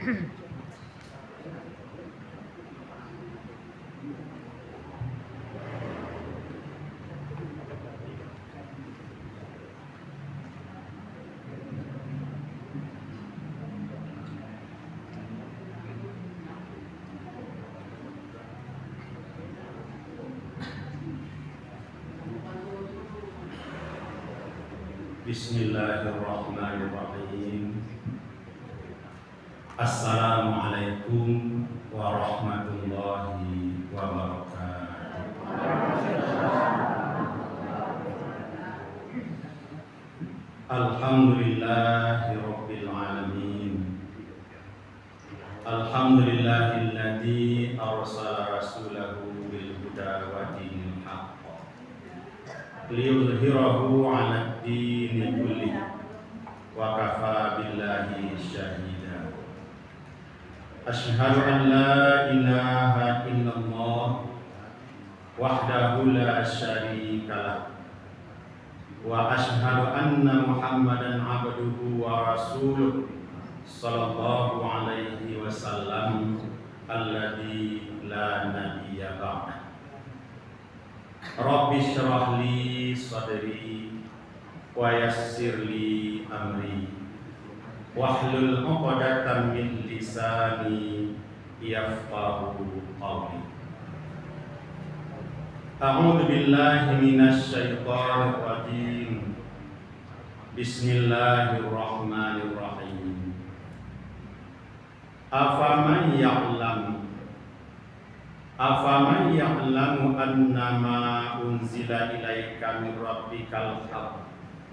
Bismillahirrahmanirrahim. Assalamualaikum warahmatullahi wabarakatuh. Alhamdulillahirabbil alamin. Alhamdulillahilladzi arsala rasulahu bil huda wa dinil haqq liyudhhirahu 'ala ad-dini kullih wa kafa billahi syahida. Asyhadu an la ilaha illallah wahdahu la syarika lah wa asyhadu anna Muhammadan 'abduhu wa rasuluh sallallahu alaihi wasallam alladzi la nabiyya ba'dah. Rabbi shrah li sadri wa yassir li amri wahlul 'uqdatam min lisani yafqahu qawli. A'udzu billahi minasy syaithanir rajim. Bismillahirrahmanirrahim. Afaman ya'lamu annama unzila ilaika min rabbikal haqq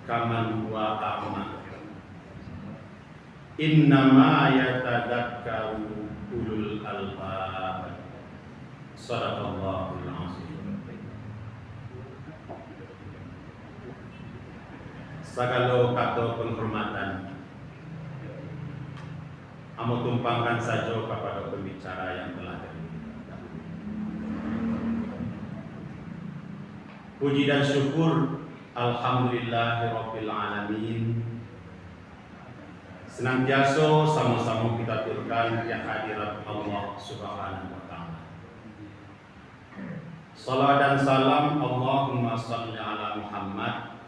kaman huwa a'ma. Innama yatadzakkaru ulul albab. Shadaqallahul azim. Segala kata penghormatan amo tumpangkan saja kepada pembicara yang telah terdahulu. Puji dan syukur alhamdulillahirabbil alamin. Senantiasa sama-sama kita aturkan di hadirat Allah Subhanahu wa taala. Salam dan salam Allahumma shalli ala Muhammad.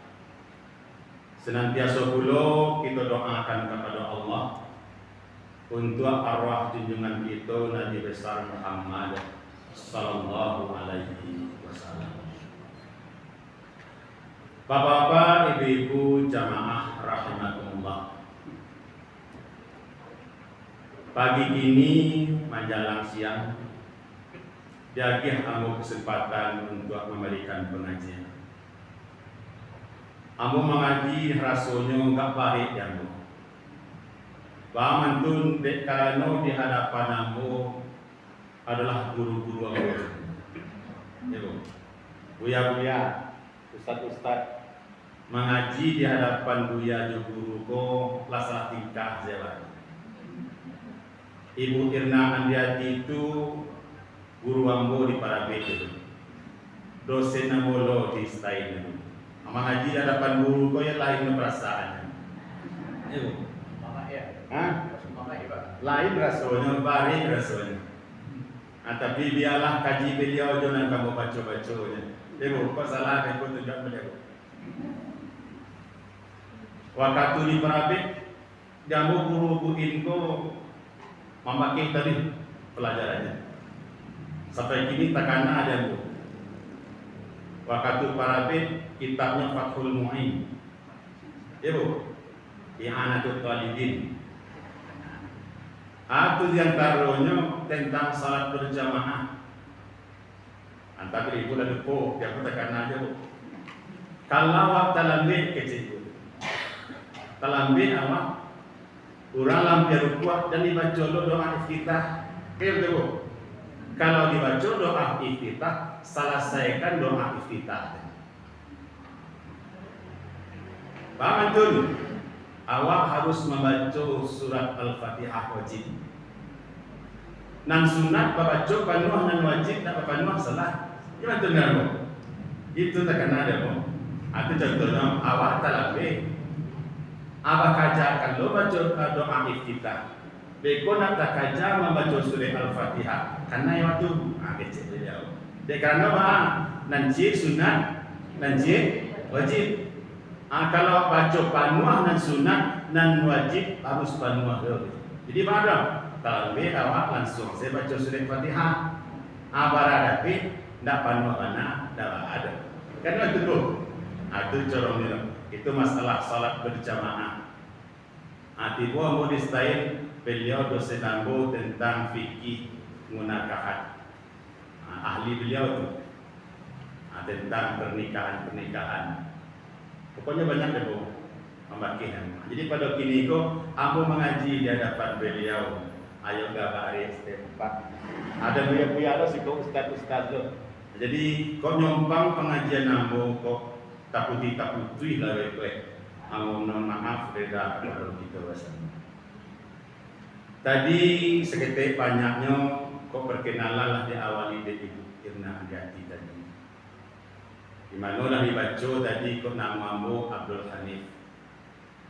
Senantiasa pula kita doakan kepada Allah untuk arwah junjungan kita Nabi besar Muhammad sallallahu alaihi wasallam. Bapak-bapak, ibu-ibu jamaah rahimakumullah. Pagi ini menjelang siang jadi ambo kesempatan untuk memberikan pengajian. Ambo mengaji rasanya enggak baik jambo. Mantun dek karena di hadapan ambo adalah guru-guru ambo. Ya, buya-buya, ustad-ustad mengaji di hadapan buya guru ko lasah tingkah jalan. Ibu Irna Andiati itu guru ambo di Parabet itu. Dosen ambo di Stain itu. Mengaji di hadapan guru ko ya lain perasaannya. Ibu, mama ya. Hah? Mama ya, Pak. Lain rasanya, baik rasanya. Tapi biarlah kaji beliau jangan kamu baca-bacanya. Ibu, kok salah aku tunjuk beliau. Waktu di Parabet, jamu guru inko memakai tadi pelajarannya. Sampai kini takana ada bu. Waktu Parabet kitabnya Fathul Mu'in. Ya bu, I'anatul Talibin. Itu yang taruhnya tentang salat berjamaah. Antara ibu dan ibu, yang takana aja bu. Kalau waktu lambe kecil, talambe awak urang lampir kuat dan dibaca doa iftitah. Kira kalau dibaca doa iftitah, selesaikan doa iftitah. Paham tuh? Awak harus membaca surat Al-Fatihah wajib. Nan sunat baca panuh nan wajib tak panuh salah. Gimana tuh ngarep? Itu tak kena ada mo. Itu contohnya awak talambe. Apa kajakan lo baca doa iftitah. Beko nak tak kaja membaca surah Al-Fatihah karena yang waktu kecil beliau. Karena apa? Nanti sunat, nanti wajib. Kalau baca panuah dan sunat dan wajib harus panuah dulu. Jadi pada talbih awak langsung saya baca surah Fatihah. Baradapi ndak panuah mana ndak ada. Kan itu tuh. Itu corong dia. Itu masalah salat berjamaah. Tiba mau distain beliau dosen nambo tentang fikih munakahat. Ahli beliau tu tentang pernikahan. Pokoknya banyak deh bu pembagian. Jadi pada kini ko, aku mengaji di hadapan beliau. Ayo gabari setempat. Ada buaya lo sih kok ustad lo. Jadi kau nyompang pengajian nambo kok takuti lah wek. Aku mohon maaf beda kalau kita bahasa. Tadi seketik banyaknya kok perkenalan lah diawali dari Ibu Irna Andiati tadi. Di mana lah dibaca tadi kok namamu Abdul Hanif.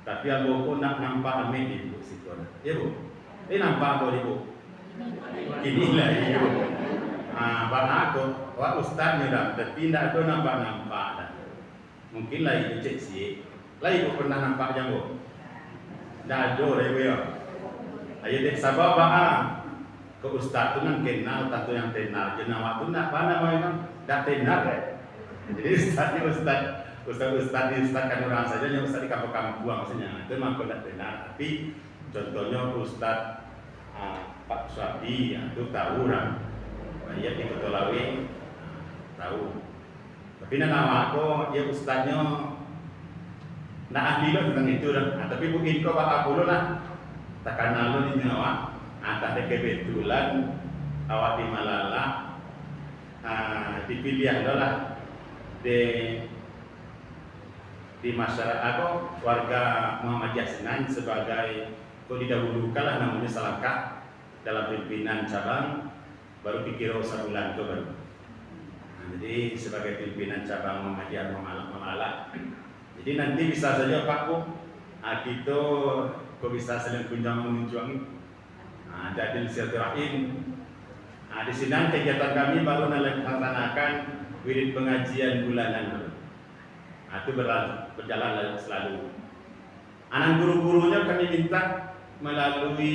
Tapi aku kok nak nampak amin Ibu situ. Ya Bu. Ini nampak apa Ibu? Inilah Ibu. Bang aku, wah Ustaz ni dah, tapi tidak ada nampak dah. Mungkin lah Ibu cek sih. Lah Ibu pernah nampak jambu? Tidak ada Ibu ya. Ayo dek sabar ke Ustaz tu kan kenal, tentu yang tenar. Jenawat tu nak mana memang dah tenar. Jadi Ustaz kan orang saja yang Ustaz di kampung-kampung maksudnya. Itu memang tidak tenar. Tapi contohnya Ustaz Pak Suadi itu tahu orang. Ia di Kotolawi tahu. Tapi nama aku dia Ustaznya nak ahli lah tentang itu lah. Tapi mungkin kau bakal puluh lah. Takkan lalu di nyawa. Tak kebetulan awak di Malala dipilih adalah di masyarakat atau warga Muhammadiyah Senan sebagai kau didahulukan lah namanya selangkah dalam pimpinan cabang baru pikir sebulan itu baru. Jadi sebagai pimpinan cabang Muhammadiyah Malala. Jadi nanti bisa saja Pak Bu kita kau bisa saling kunjung mengunjungi. Jadi silaturahim. Di sini kegiatan kami baru melaksanakan wirid pengajian bulanan. Itu berjalan selalu. Anak guru-gurunya kami minta melalui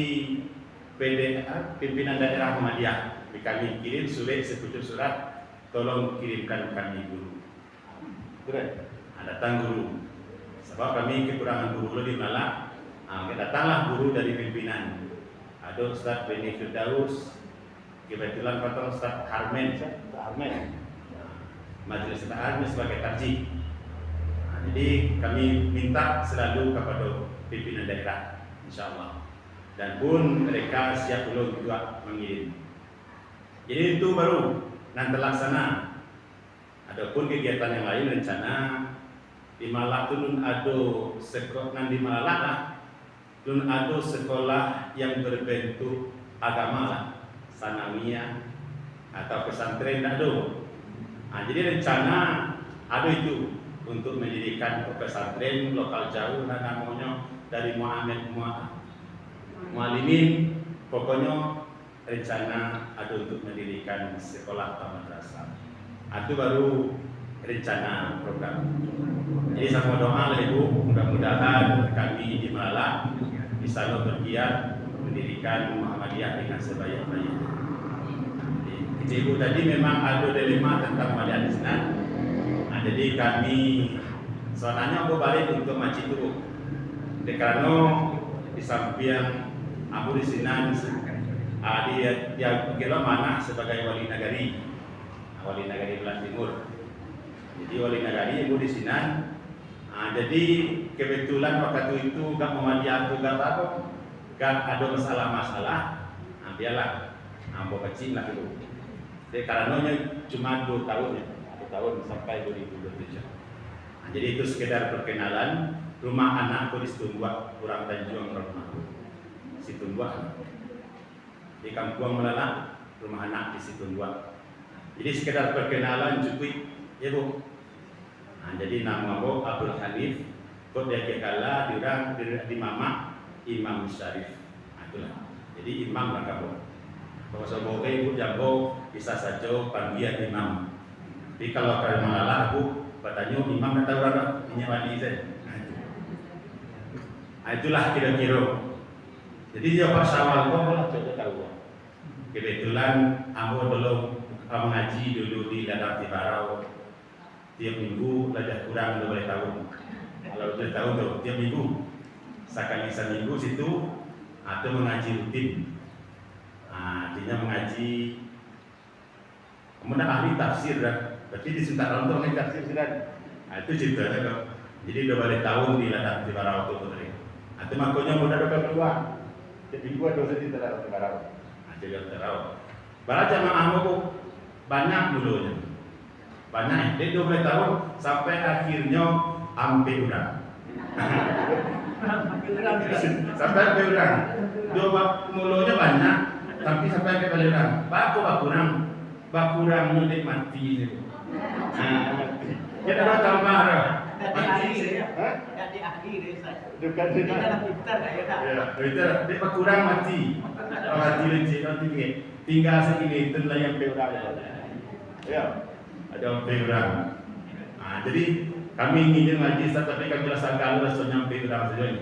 PDA pimpinan daerah Muhammadiyah. Kami kirim surat, tolong kirimkan kami guru. Datang guru. Sebab kami kekurangan guru di Malang. Datanglah guru dari pimpinan. Ada Ustaz Beni Firdaus, kebetulan patron Ustaz Harmen, Majelis Ustaz Harmen sebagai tarjih. Jadi kami minta selalu kepada pimpinan daerah, insyaAllah. Dan pun mereka siap belum juga mengirim. Jadi itu baru nanti terlaksana. Adapun kegiatan yang lain rencana di Malang turun ada sekolah di Malang lah. Dun ada sekolah yang berbentuk agama lah, sanawiyah atau pesantren ada. Jadi rencana ada itu untuk mendirikan pesantren lokal jauh dan namanya dari Mualimin. Pokoknya rencana ada untuk mendirikan sekolah atau madrasah. Itu baru rencana program. Jadi sama doa lah Ibu, mudah-mudahan kami di Malang bisa bergiat mendirikan Muhammadiyah dengan sebaik-baiknya. Ibu tadi memang ada dilema tentang Muhammadiyah di sana. Jadi kami soalnya aku balik untuk masjid itu. Karena di samping aku di sini dia kira mana sebagai wali nagari Belah Timur. Jadi wali nagari ibu di sini. Jadi kebetulan waktu itu gak Muhammadiyah itu gak ada masalah. Biarlah ambo kecil lah itu. Jadi karenanya cuma 2 tahun sampai 2027. Jadi itu sekedar perkenalan. Rumah anakku di Situmbuak, kurang Tanjung rumahku. Situmbuak. Di Kampung Melala, rumah anak di Situmbuak. Jadi sekedar perkenalan cukup, ya Bu. Jadi nama aku Abdul Hanif. Kok dia kekala di Mama Imam Syarif. Itulah. Jadi imam lah kamu. Kalau sebagai ibu jambo bisa saja panggilan imam. Tapi kalau kalian malah aku bertanya imam kata orang ini wali saya. Nah, itulah kira-kira. Jadi dia pas awal kok malah coba tahu. Kebetulan aku dulu mengaji dulu di Ladang Tibarau. Tiap minggu belajar kurang 2 tahun. Kalau 2 tahun tuh tiap minggu sekali seminggu situ atau mengaji rutin. Artinya mengaji kemudian ahli tafsir kan, berarti di Suntar untuk mengaji tafsir kan. Itu ceritanya kok. Jadi 2 tahun di Ladang Tibarau itu tadi. Itu makanya mudah dapat keluar. Jadi gua dosa di Ladang Tibarau. Jadi Tibarau. Para jamaah aku banyak dulunya. Banyak. Jadi 2 tahun sampai akhirnya hampir udah. Sampai hampir udah. 2 mulanya banyak. Tapi sampai ke baliran, bakurang menikmati itu. Kita dah tambah dah. Mati saya. Jadi ahli desa. Bukan Ini dalam pintar kayak dah. Ya, pintar. Dia bakurang mati. Mati leceh nanti ke. Tinggal segini itu lah yang berang. Ya, ada berang. Jadi kami ingin ngaji tapi kami rasa kalau rasa nyampe berang saja.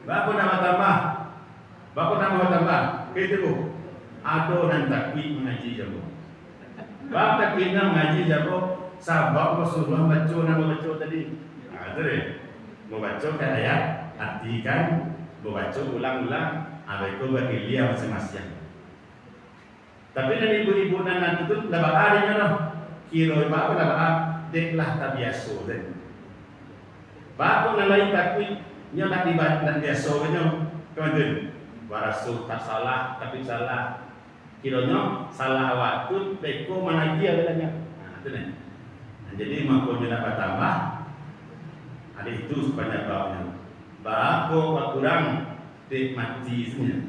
Bapak nama tambah. Itu bu, ado dan takwi mengaji jago. Bab takwi mengaji jago, sabab Rasulullah baca tadi. Itu deh, mau baca kan ayat, artikan, mau baca ulang-ulang, ada itu bagi dia masing-masing. Tapi dari ibu-ibu nanti itu dapat harinya loh, kira apa dapat deklah tak biasa deh. Bab nalai takwi, nyonak dibaca dan biasa punya, kemudian. Barasul tak salah tapi salah. Kiranya salah waktu beko mana dia bilangnya. Itu nih. Jadi makanya dapat tambah. Ada itu sebanyak babnya. Bako kurang mati sebenarnya.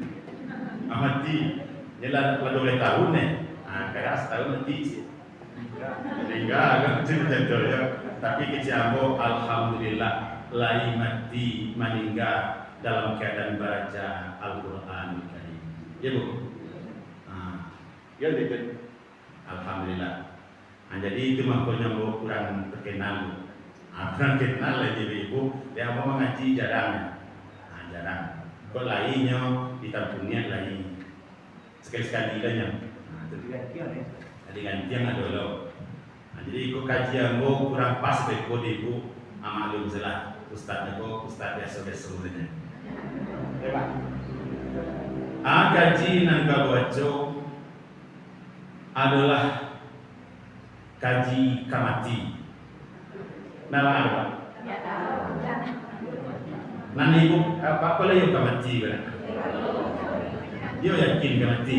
Mati. Jelas pada 2 tahun nih. Kadang setahun mati sih. Sehingga betul ya. Tapi kecambo alhamdulillah lai mati meninggal dalam keadaan baca Al-Quran Karim. Ya bu? Ya betul. Alhamdulillah. Jadi itu makanya mau kurang terkenal. Kurang kenal lagi ibu. Dia mau mengaji jarang. Jarang. Kok lainnya ditampungnya lain. Sekali-sekali lainnya. Jadi gantian ada dulu. Jadi ikut kajian mau kurang pas beko ibu. Amalum selah. Ustaz biasa-biasa sebenarnya. Gaji nan kabaco adalah gaji kamati. Nama apa? Nan ibu apa kalau yang kamati kan? Dia yakin kamati.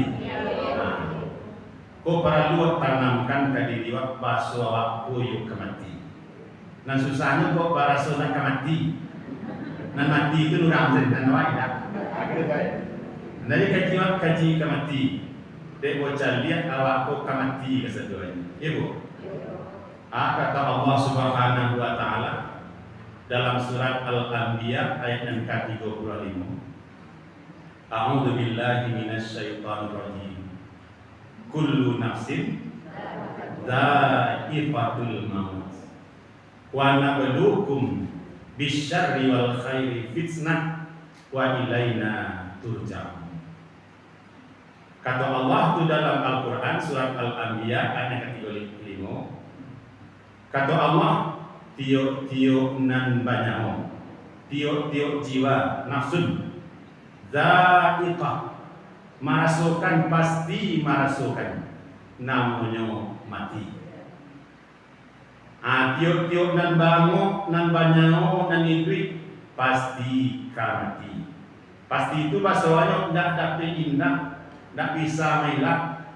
Kau perlu tanamkan ke diri awak bahasa awak yuk kamati. Nan susahnya kok bahasa nak kamati. Nan mati itu nurang dan wadah. Dari kaji kamati. Dek bocah lihat awak kok kamati keseduanya. Ibu. Kata Allah Subhanahu wa taala dalam surat Al-Anbiya ayat yang ke-35. A'udzu billahi minasyaitonir rajim. Kullu nafsin dha'iqatul maut. Wa nabluukum bisyarri wal khairi fitnah wa ilaina turja'un. Kata Allah itu dalam Al-Quran surat Al-Anbiya ayat ke-35. Kata Allah, tiok nan banyak, tiok jiwa nafsun dha'iqah, marasukan pasti marasukan, namanya mati. Tiok nan banyak nan duit pasti mati. Pasti itu bahasanya tidak dapat indah, tidak bisa melak.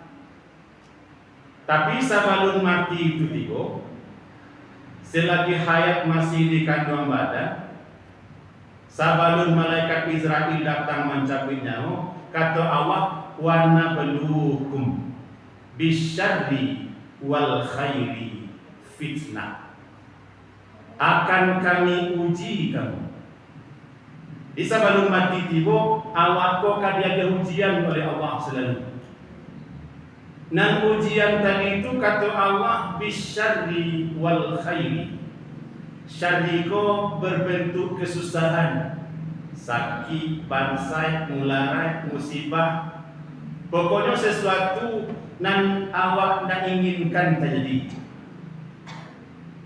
Tapi sebelum mati itu tiba, selagi hayat masih di kandungan badan, sebelum malaikat Israel datang mencabut nyawa, kata Allah, wa nabluukum bisyarri wal khairi fitnah. Akan kami uji kamu Di sebelum mati tiba, awak kau kadiaga ujian oleh Allah selalu. Dan ujian tadi itu kata Allah bisyarri wal khairi. Syarri ko berbentuk kesusahan, sakit, bansai, mularat, musibah. Pokoknya sesuatu yang awak tak inginkan terjadi.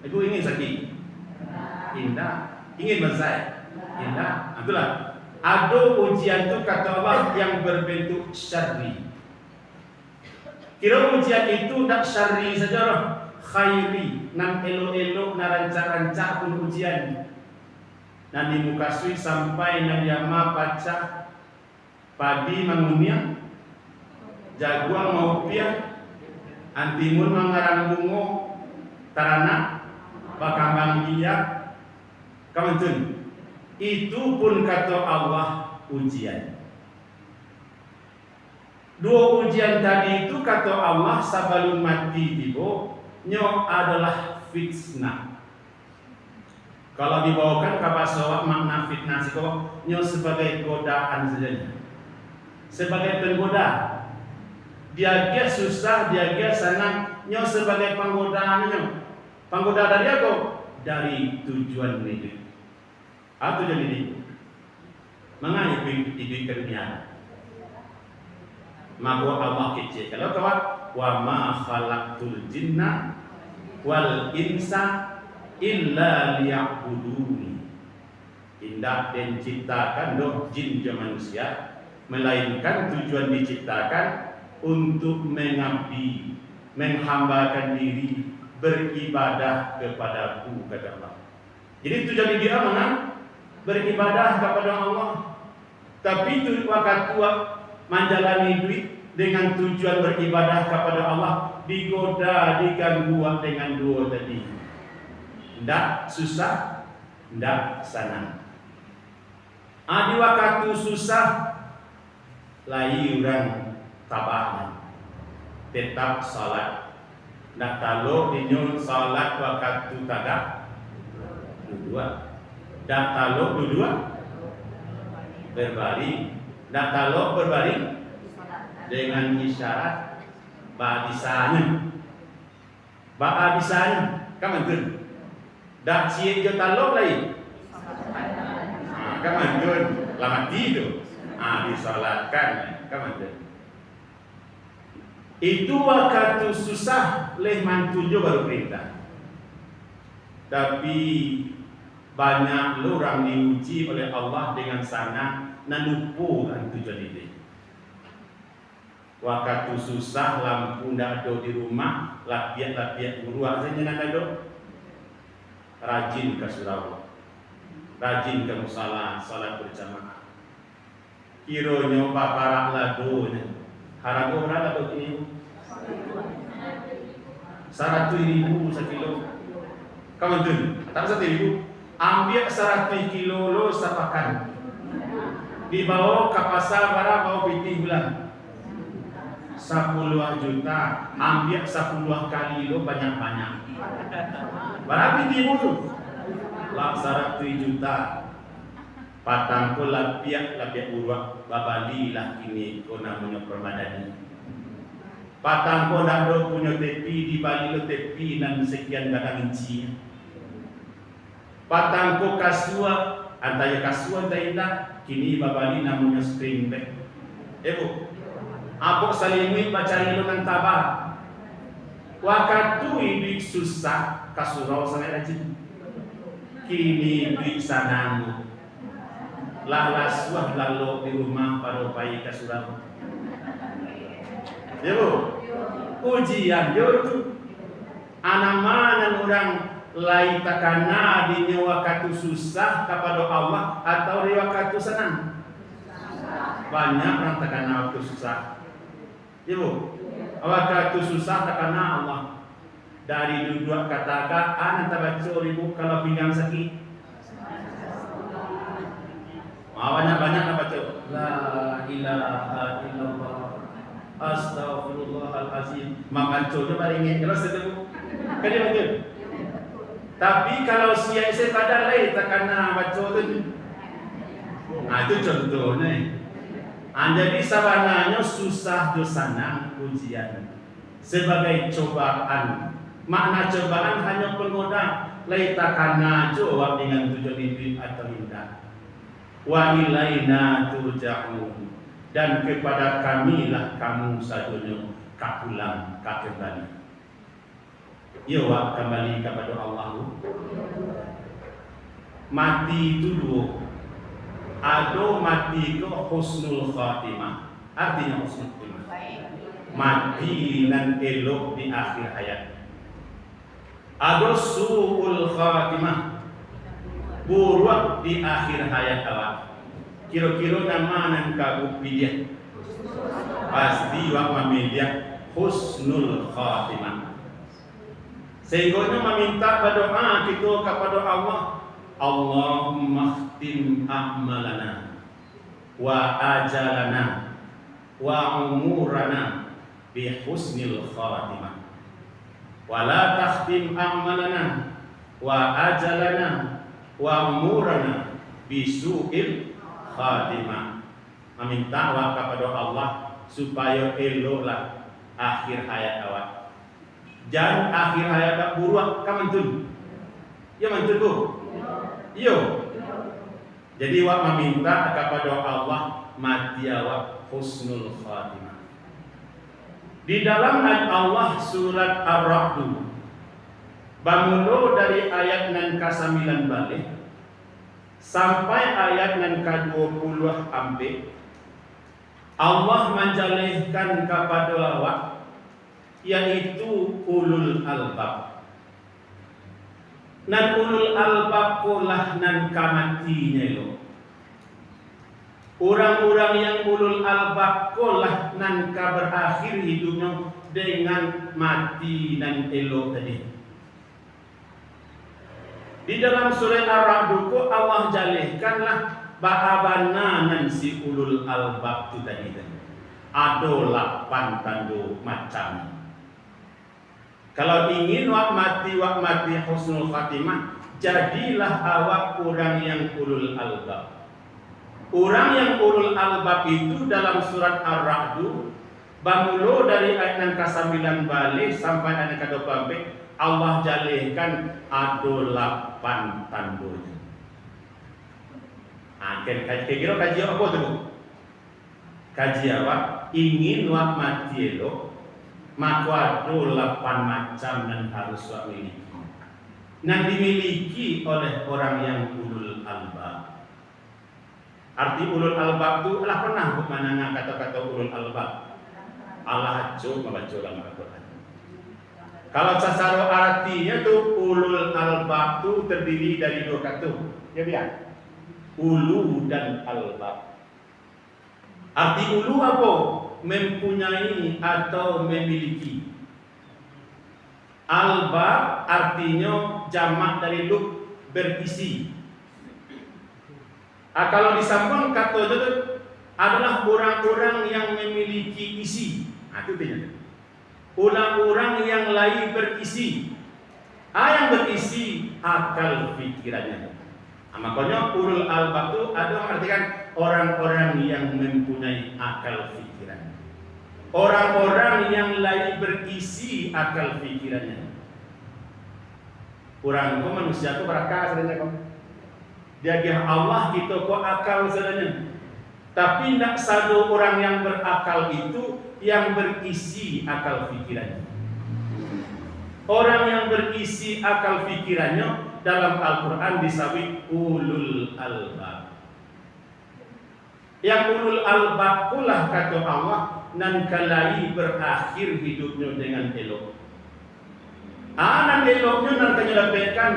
Ibu ingin sakit? Indah. Ingin bansai? Indah. Itulah. Ada ujian itu kata Allah yang berbentuk syarri. Kira ujian itu tak syarri saja loh, khairi, nan elo-elo, na rancak-rancak pun ujian. Nan di muka sui sampai nan yama pacak padi mangunia, jaguang mau piah, antimun mangarang bungo, tarana, bakambang dia, kamentun. Itu pun kata Allah ujian. Dua ujian tadi itu kata Allah sebelum mati tiba nyo adalah fitnah. Kalau dibawakan ke bahasa makna fitnah siko nyo sebagai godaan saja. Sebagai penggoda. Dia susah, dia senang, nyo sebagai penggodaan nyo. Penggoda dari apa? Dari tujuan hidup. Apa tujuan hidup? Mengapa hidup kerja? Maka Allah kecil. Kalau kawan, wa ma khalaqtul jinna wal insa illa liya'buduni. Indah dan ciptakan doh jin dan manusia, melainkan tujuan diciptakan untuk mengabdi, menghambakan diri, beribadah kepadaku, kata Allah. Jadi tujuan dia mana? Beribadah kepada Allah. Tapi itu waktu menjalani duit dengan tujuan beribadah kepada Allah digoda, diganggu dengan dua tadi. Ndak susah, ndak senang. Di waktu susah, lai orang tabahan, tetap salat. Ndak talo dinyon salat waktu tagak dua. Ndak talo dua berbaring. Ndak talo berbaring dengan isyarat ba'disanya. Ba'disanya, kaman dak cie jo talo lain. Kaman lama tidur. Disolatkan, kaman itu waktu susah leh mantujo baru perintah. Tapi banyak orang diuji oleh Allah dengan sana nanupu kan tujuan ini. Waktu susah lampu ndak ada di rumah, lapiat buruak saja ndak ada. Rajin ke surau, rajin ke musala, salat berjamaah. Kironyo paparak lado, harga berapa lado ini? 100.000 sekilo. Kamu tuh, tak 1.000. Ambil 100 kilo lo sapakan. Dibawa ke pasar barang bawa piti bulan 10 juta, ambil 10 kali lo banyak-banyak. Berapa piti itu? Lah 100 juta. Patangku lapiak buruak babali lah ini ko namanya permadani. Patangku nak do punya tepi di bali lo tepi dan sekian gadang inci. Patangku kasua antara kasua tainda kini babali namanya spring bed. Bu, apok salimui bacari lo nang tabah. Waktu hidup susah kasurau sangat rajin. Kini hidup sanang. Lalas wah lalu di rumah pada bayi kasurau. Ya bu, ujian yo itu. Anak mana orang lain takana di waktu susah kepada Allah atau di waktu senang? Banyak orang takana waktu susah. Ya bu, waktu susah takana Allah. Dari dua kata anak tabaca ribu kalau pinggang sakit. Banyak apa tuh? La ilaha illallah astaghfirullahalazim. Makan coba baringin terus itu. Kan dia betul. Tapi kalau saya pada lain takana baca tu Nah itu contohnya. Jadi sebenarnya susah do senang ujian sebagai cobaan. Makna cobaan hanya penggoda, laitakana jawab dengan tujuan hidup atau indah. Wa ilaina turja'un, dan kepada kamilah kamu sadunya kapulang kembali. Ya wa kembali kepada Allah. Mati itu dua. Ado mati ke husnul khatimah. Artinya husnul khatimah, mati dan elok di akhir hayat. Ado su'ul khatimah, buruk di akhir hayat awak. Kira-kira nama nan kabuk dia pasti wak media husnul khatimah. Sehingga meminta berdoa kita kepada Allah, Allahumma khtim a'malana wa ajalana wa umurana bi husnil khatimah, wa la takhtim a'malana wa ajalana wa umurana bi su'il khatimah. Meminta kepada Allah supaya eloklah akhir hayat awak. Jangan akhir hayat buruk kamantun. Ya mantun bu. Yo. Jadi wak meminta kepada Allah mati awak husnul khatimah. Di dalam ayat Allah surat Ar-Ra'd, bangulo dari ayat nan ke-9 balik sampai ayat nan ke-20 ampe, Allah menjalihkan kepada awak yaitu ulul albab. Nan ulul albab kolah nan kamatinya lo. Orang-orang yang ulul albab kolah nan ka berakhir hidupnya dengan mati dan elok tadi. Di dalam surah Ar-Ra'd Allah jalihkanlah ba'abana nan si ulul albab itu tadi. Ada 8 tanda macam. Kalau ingin wak mati husnul khatimah, jadilah awak orang yang ulul albab. Orang yang ulul albab itu dalam surat Ar-Ra'd, bangulo dari ayat yang ke-9 balik sampai ayat ke-20, Allah jalihkan ada 8 tandanya. Kira kaji apa tu? Kaji awak ingin wak mati elok, maka ada 8 macam yang harus wak miliki. Yang dimiliki oleh orang yang ulul albab. Arti ulul albab itu adalah pernah mana kata-kata ulul albab. Allah hajo membaca dalam Al-Quran. Kalau secara artinya tuh ulul albab itu terdiri dari 2 kata. Ya biar. Ulu dan albab. Arti ulu apa? Mempunyai atau memiliki. Albab artinya jamak dari lub, berisi. Kalau disambung kata itu adalah orang-orang yang memiliki isi. Itu artinya. Orang-orang yang lain berisi. Yang berisi akal pikirannya. Makanya ulul albab itu ada mengartikan orang-orang yang mempunyai akal pikiran. Orang-orang yang lain berisi akal pikirannya. Orang itu manusia itu berakal sebenarnya kok. Dia kira Allah kita kok akal sebenarnya. Tapi tidak satu orang yang berakal itu yang berisi akal pikirannya. Orang yang berisi akal pikirannya dalam Al-Quran disebut ulul albab. Yang ulul albab pula kata Allah nan kalai berakhir hidupnya dengan elok. Nan eloknya nan menyebabkan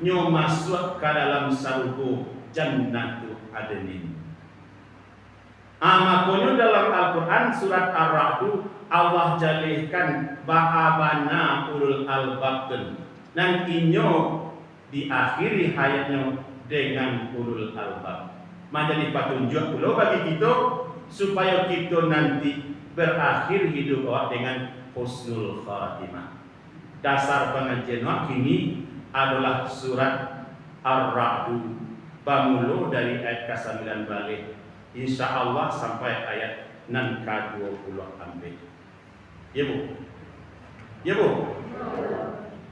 nyo masuk ke dalam surga Jannatul Adnin. Makanya dalam Al-Quran surat Ar-Ra'd Allah jalihkan ba'abana ulul albab dan inyo diakhiri hayatnya dengan ulul albab. Menjadi petunjuk pula bagi kita supaya kita nanti berakhir hidup dengan husnul khatimah. Dasar pengajian kini adalah surat Ar-Ra'd Bamulo dari ayat ke-9 balik. Insya Allah sampai ayat nan ke-20 ambil. Ya bu? Ya bu?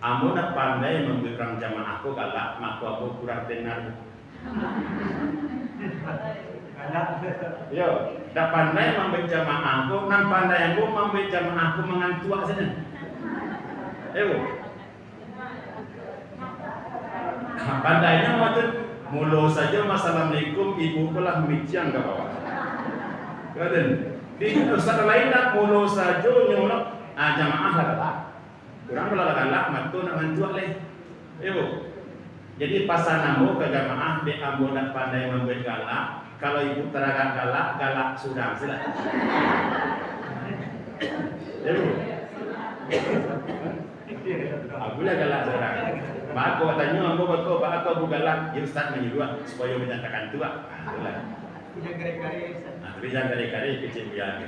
Amo nak pandai memberikan jamaah aku galak, maka aku kurang dengar. Yo, dah pandai memberi jamaah aku, nan pandai aku memberi jamaah aku mengantua saja. Bu? Pandainya macam mulo saja Assalamualaikum ibu pulang miciang ke bawah. Kemudian di ustaz lain nak mulo saja nyolok jamaah lah. Kurang kalau galak matu nak mantua leh. Ibu. Jadi pasanamo ke jamaah di ambo nak pandai membuat galak. Kalau ibu teragak galak sudah sila. Ibu. Aku lah galak sekarang. Mak aku tanya ambo betul pak aku galak. Ya ustaz menyuruh supaya menyatakan tua. Itulah. Punya kare-kare. Tapi jangan kare-kare kecil biar.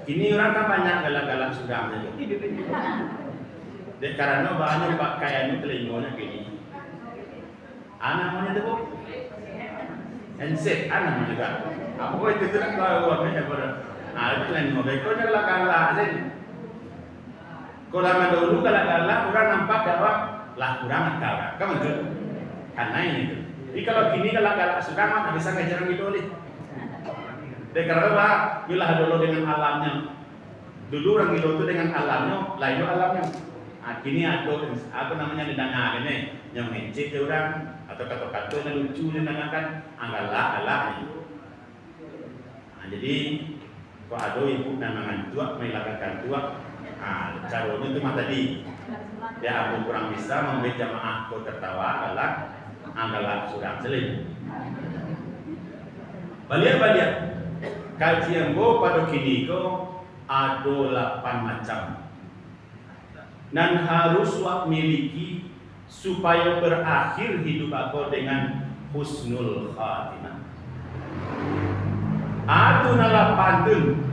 Kini orang kan banyak galak-galak sudah saja. Dan karena banyak pakaiannya telinganya gini. Anak mana tu? Enset anak mana juga. Apa itu tu nak kau buat macam apa? Itu lain mobil. Kau nak galak saja. Kalau lama dulu galak-galak orang nampak galak lah kurang galak. Kamu tu? Karena ini tu. Jadi kalau kini galak-galak sudah mah bisa ngajaran itu oleh. Dan karena bila dulu dengan alamnya, dulu orang itu dengan alamnya, lain alamnya. Kini ada apa namanya didengar ini, yang mencet orang atau kata-kata yang lucu didengarkan, galak. Jadi kalau ada ibu nama tua, melakukan tua, caranya itu mah tadi. Ya aku kurang bisa memberi jamaah kau tertawa, galak sudah seling. Balian. Kajian go pada kini ko ada 8 macam dan harus wak miliki supaya berakhir hidup aku dengan husnul khatimah. Atu nala pantun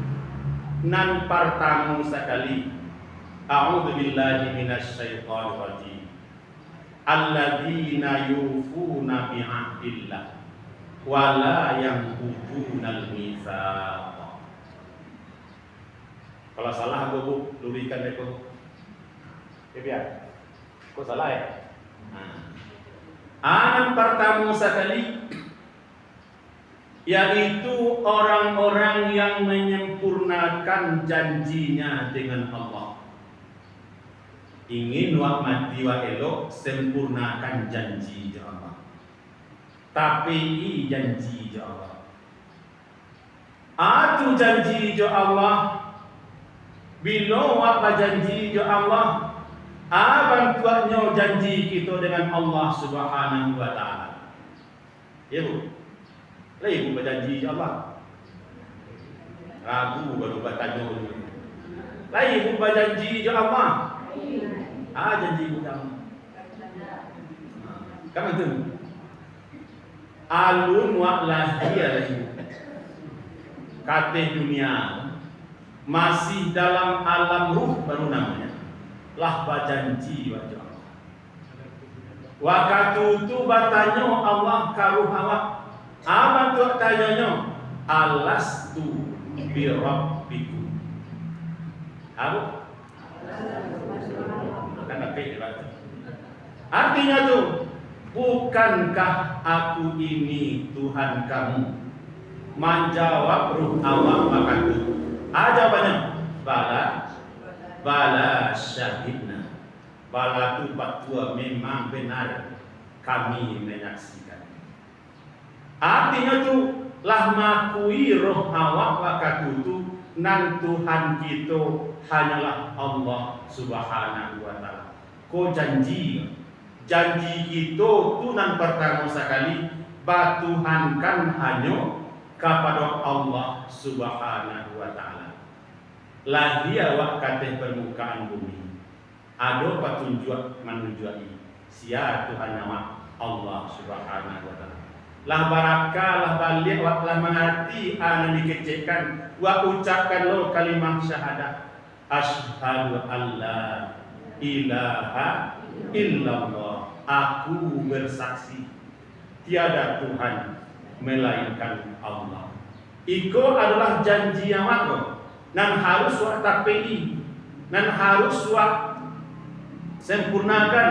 nan pertama sekali. A'udzu billahi minasy syaithanir rajim. Alladzina yufuna bi'ahdillah wala yang hubunal mitsaq. Kalau salah aku bu, lurikan aku. Biar. Kau salah ya? Yang pertama sekali yaitu orang-orang yang menyempurnakan janjinya dengan Allah. Ingin wa mati wa elok, sempurnakan janji Allah. Tapi i janji jo Allah. Atu janji jo Allah. Bila wak janji jo Allah, bantuannya janji kita dengan Allah Subhanahu wa taala. Ya bu. Lah ibu berjanji jo Allah. Ragu baru bertanya dulu. Lah ibu berjanji jo Allah. Janji jo Allah. Kamu tu alun wa lahir katih dunia masih dalam alam ruh baru namanya lah bajanji wajah Allah. Waktu itu bertanya Allah karuh awak apa tu tanyanya alastu bi rabbikum. Apa? Artinya tu bukankah aku ini Tuhan kamu? Menjawab ruh awak maka itu. Jawabannya bala syahidna. Bala tu batua memang benar kami menyaksikan. Artinya tu lah makui roh awak maka itu nan Tuhan kita hanyalah Allah Subhanahu wa taala. Ko janji kita tunan pertama sekali batuhankan hanya kepada Allah Subhanahu wa taala. Lahir awak katih permukaan bumi. Ada petunjuk menunjuki sia Tuhan nama Allah Subhanahu wa taala. Lah barakah lah balik awak lah mengerti anu dikecekkan wa ucapkan lo kalimah syahadah asyhadu alla ilaha illallah. Aku bersaksi tiada Tuhan melainkan Allah. Iko adalah janji yang aku nan harus wa tapi nan harus wa sempurnakan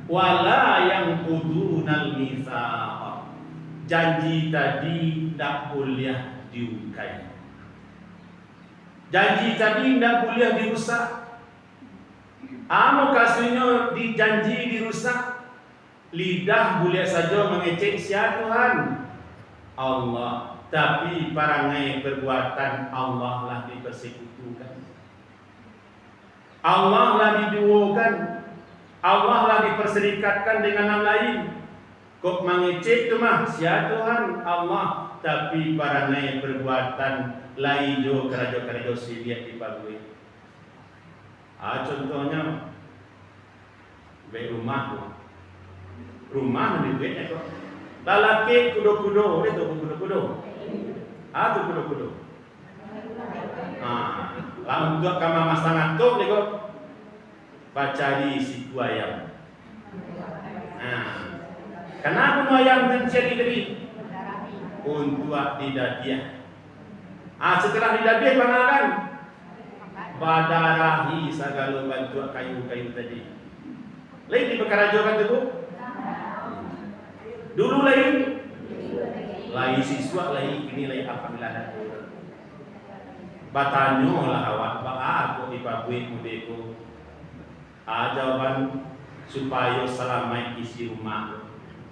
wala yang kudunal mitsaq. Janji tadi tidak boleh diungkai. Janji tadi tidak boleh dirusak. Amo kasihnya dijanji dirusak. Lidah boleh saja mengecek sia Tuhan Allah, tapi perangai perbuatan Allah lah dipersekutukan, Allah lah diduakan, Allah lah diperserikatkan dengan yang lain. Kok mengecek tu mah sia Tuhan Allah, tapi perangai perbuatan lain jo kerajo siliat di pagui. Contohnya be rumah ni duitnya kok. Lalaki kudo-kudo, itu kudo-kudo. Tu kudo-kudo. Lamun tua kama masangat tu ni kok bacari si ayam. Kenapa nu ayam mencari tadi? Untuk didadiah. Setelah didadiah pangalan badarahi segala bantu kayu-kayu tadi. Lain di perkarajokan tu. Dulu lain siswa lain kini lain apabila ada. Batanyo lah awak aku ipabui mudeko. Jawaban supaya selamat isi rumah.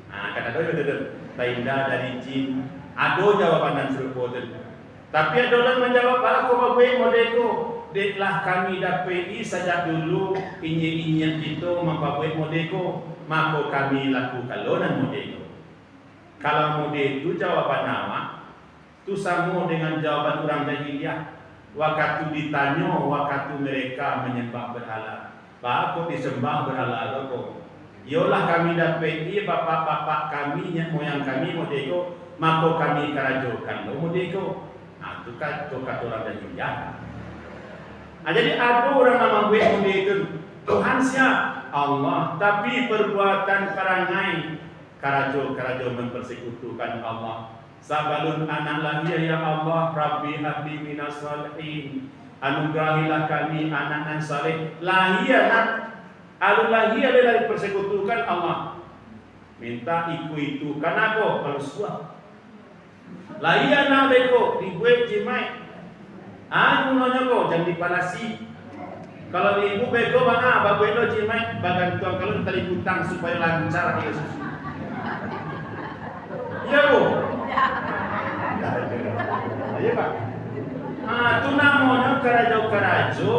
Kata dia tenda dari jin. Ado jawaban dan serupa tu. Tapi ada orang menjawab aku babui mudeko. Deklah kami dapat saja dulu inye-inye itu membawa modeko, maka kami lakukan lonan modeko. Kalau modeko itu jawaban nama, itu sama dengan jawaban orang jahiliyah. Waktu ditanya, waktu mereka menyembah berhala, kok disembah berhala kok? Yolah kami dapat bapak-bapak kami, moyang kami modeko, maka kami kerajokan lo modeko. Itu kata orang jahiliyah. Jadi ada orang nama gue itu Tuhan siap Allah, tapi perbuatan perangai karajo mempersekutukan Allah. Sabalun anak lahir ya Allah, Rabbi habli minas salihin. Anugerahilah kami anak-anak saleh. Lahir lahir dari persekutukan Allah. Minta itu kenapa? Kalau suah. Lahir nak beko dibuat jemai. Nanya kok jangan dipalasi. Kalau ibu bego mana babu elo jimai bagan tuang kalau tali hutang supaya lancar dia susu. Iya bu. Iya pak. Itu namanya karajo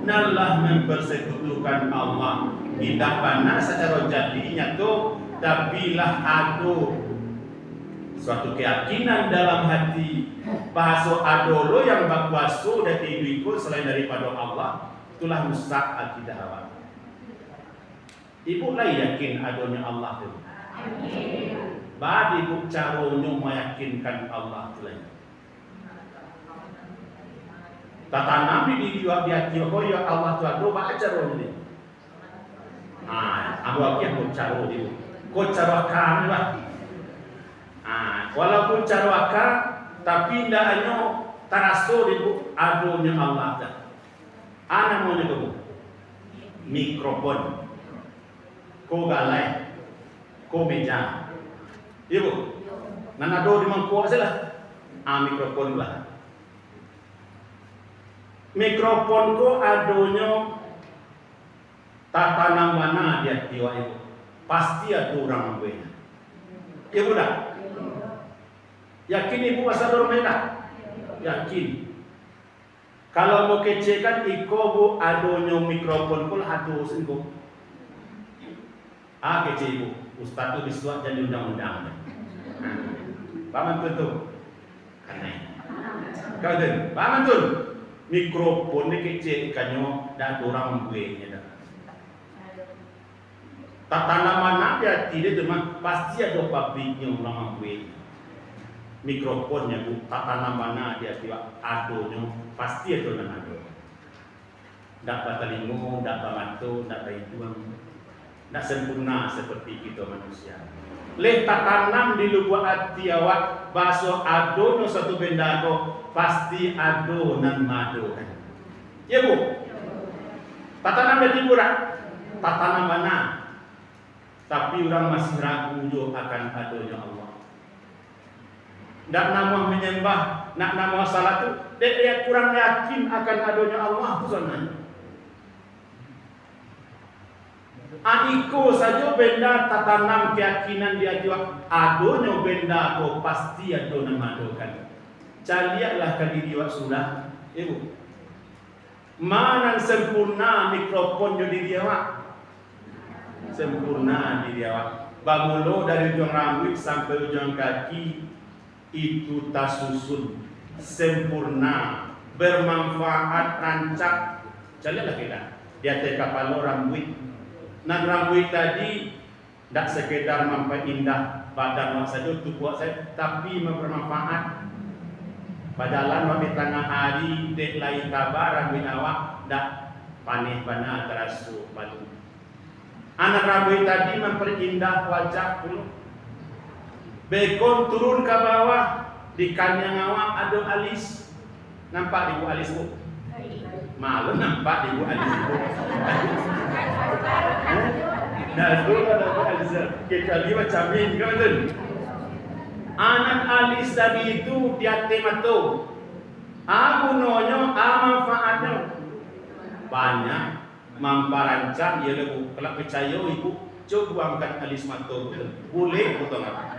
nalah mempersekutukan Allah. Tidak panas secara jadinya tu, tapi lah adu suatu keyakinan dalam hati bahasa adolo yang bakwaso dari ibu selain daripada Allah, itulah musak akidah awak. Ibu lah yakin adanya Allah itu. Badi ibu caranya meyakinkan Allah itu. Tata Nabi di hati ya Allah itu ada baca caranya ni. Abu akia kau caro dia, kau caro kami lah. Walaupun carwaka tapi tidak hanya taraso di adonya Allah dah. Ana mau kamu mikrofon, ko galai, ko meja, ibu. Nana do di mangkuk saja. Mikrofon lah. Mikrofon ko adonya tatanan mana dia tiwa ibu. Pasti ada orang membuatnya. Ibu dah. Yakin ibu asal dormena? Yakin. Kalau mau kecekan iko bu adonyo mikrofon kul adu singko. Kece ibu. Ustaz tu disuat jadi undang-undang. Paman tu. Kanai. Kau tu. Paman tu. Mikrofon ni kece ikanyo dan orang membuatnya dah. Tatanan mana dia tidak cuma pasti ada pabriknya orang membuatnya. Mikrofonnya bu, tatanan mana dia tiba adonya pasti ada dan ado. Dapat telingo, dapat mata, dapat hidung. Tidak sempurna seperti kita manusia. Leh tatanam di lubuk hati awak baso ado no satu benda ko pasti ado nan mado kan. Ya bu. Tatanam di murah. Tatanam mana? Tapi orang masih ragu jo akan adonya Allah. Nak nama menyembah, nak nama salat tu, dia kurang yakin akan adonya Allah tu sebenarnya. Iko saja benda tatanam keyakinan dia juga adonya benda ko pasti ado nan madokan. Caliaklah kali dia sudah, ibu. Mana sempurna mikrofon jadi dia wak. Sempurna di dia wak. Bamulo dari ujung rambut sampai ujung kaki itu tasusun sempurna bermanfaat rancak. Caliaklah kita. Dia tekapalo rambut. Nan rambut tadi tidak sekedar memperindah badan awak saja untuk buat saya, tapi bermanfaat. Padahal di tengah hari dek lain kabar rambut awak dak panih bana terasu batu. Anak rambut tadi memperindah wajah dulu. Bekon turun ke bawah di kanyang awak ada alis. Nampak ibu alis bu? Malu nampak ibu alis bu. Nah, dulu ada alis. Kecuali macam ini, kan betul? Anak alis tadi itu dia temato. Gunanya, manfaatnya banyak. Mamparancang ya lebu. Kalau percaya ibu, coba angkat alis mata boleh potong apa?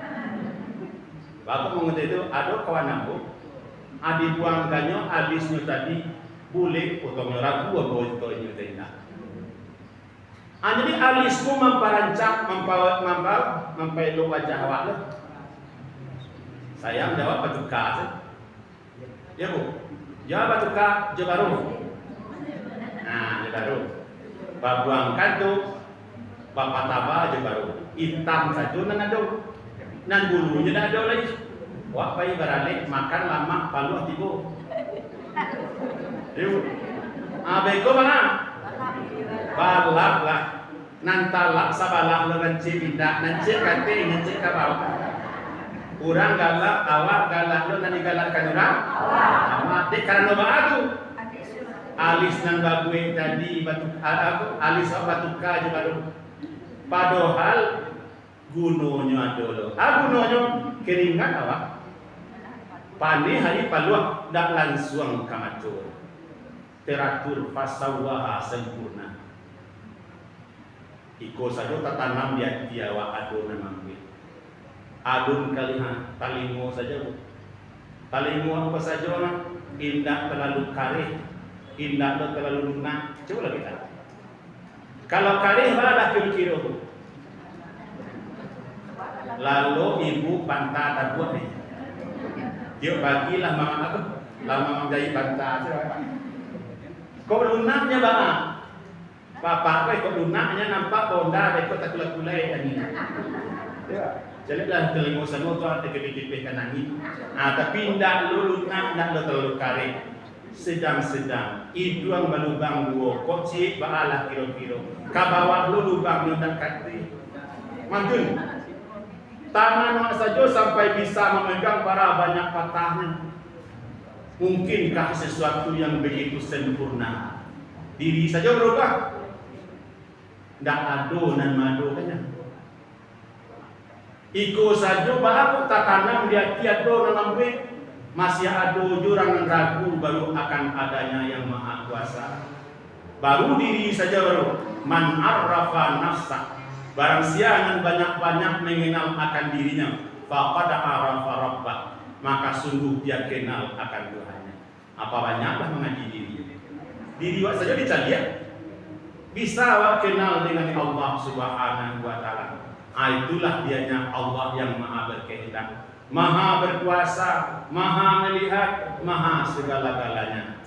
Bapak mengerti itu ada kawan aku, adi buangkannya alisnya tadi boleh potongnya ragu apa itu ini tidak. Jadi alisku mamparancang, mampelok wajah awak lah. Saya jawab batuka. Ya bu, jawab batuka jebaru. Nah jebaru. Babuangkan tu, bapak tabah jebaru. Hitam saja nan ada, nan bulunya dah ada lagi. Wak pai baralik makan lama paluh tibo. Yuk, abeko mana? Balak lah. Nantalak sabalak lo nanti pindah, nanti kate nanti kabau. Urang galak, awak galak lo nanti galakkan orang. Awak dek karena baatu. Alis nan babue tadi batu aku alis batuka aja baru. Padahal gunanya ada lo. Gunanya keringat awak. Pani hari paluak dak langsung kamatur. Teratur fasawaha sempurna. Iko saja tatanam dia awak adun memang gue. Adun kalimat talingo saja bu. Talingo apa saja orang indah terlalu karih, indah terlalu lunak. Coba kita. Kalau karih malah kira-kira bu. Lalu ibu pantah tak buat nih. Dia bagilah mama aku, lama menjadi pantah. Kau lunaknya bang. Bapak kau lunaknya nampak bonda, kau tak kulai-kulai ini. Jadilah telingo sanu tu ada kedip-kedip angin. Tapi ndak lu lunak, ndak lu terlalu karih. Sedang-sedang. Idung balubang dua, kocik baalah kira-kira. Kabawah lu lubang ndak kati. Mantun. Tangan saja sampai bisa memegang para banyak patahnya. Mungkinkah sesuatu yang begitu sempurna? Diri saja berubah. Ndak ado nan mado kanya. Iko saja bahaku tak tanam dia tiado dalam gue. Masih ado jurang ragu baru akan adanya yang maha kuasa. Baru diri saja baru. Man arrafa nafsa. Barang siangan banyak-banyak mengenal akan dirinya, faqad arafa rabbah, maka sungguh dia kenal akan Tuhannya. Apa banyaklah mengaji diri. Diri awak saja dicari ya. Bisa awak kenal dengan Allah Subhanahu wa taala. Itulah dianya Allah yang maha berkehendak, maha berkuasa, maha melihat, maha segala-galanya.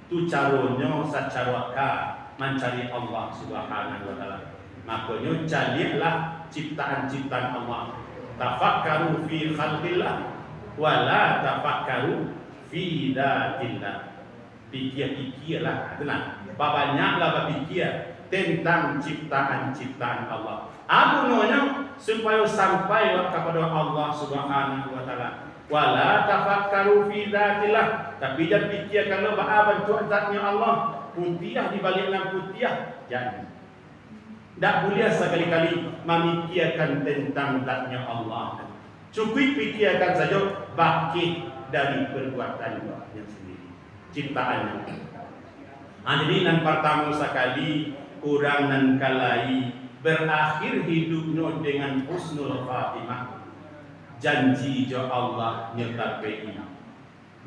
Tu caronyo sacarwaka mencari Allah Subhanahu wa taala. Makanya carilah ciptaan-ciptaan Allah. Tafakkaru fi khalqillah wala tafakkaru fi datillah. Pikir-pikirlah, itulah. Banyaklah berpikir, tentang ciptaan-ciptaan Allah. Aku nanya supaya sampai kepada Allah Subhanahu wa taala. Wala tafakkaru fi dzatillah, tapi jangan fikirkan apa bentuk zatnya Allah. Putih di balik putih, jangan. Tak boleh sekali-kali memikirkan tentang zatnya Allah. Cukup fikirkan saja baki dari perbuatannya sendiri, ciptaannya. Jadi nan pertama sekali orang nan kalai berakhir hidupnya dengan husnul khatimah. Janji jo Allah nyertai.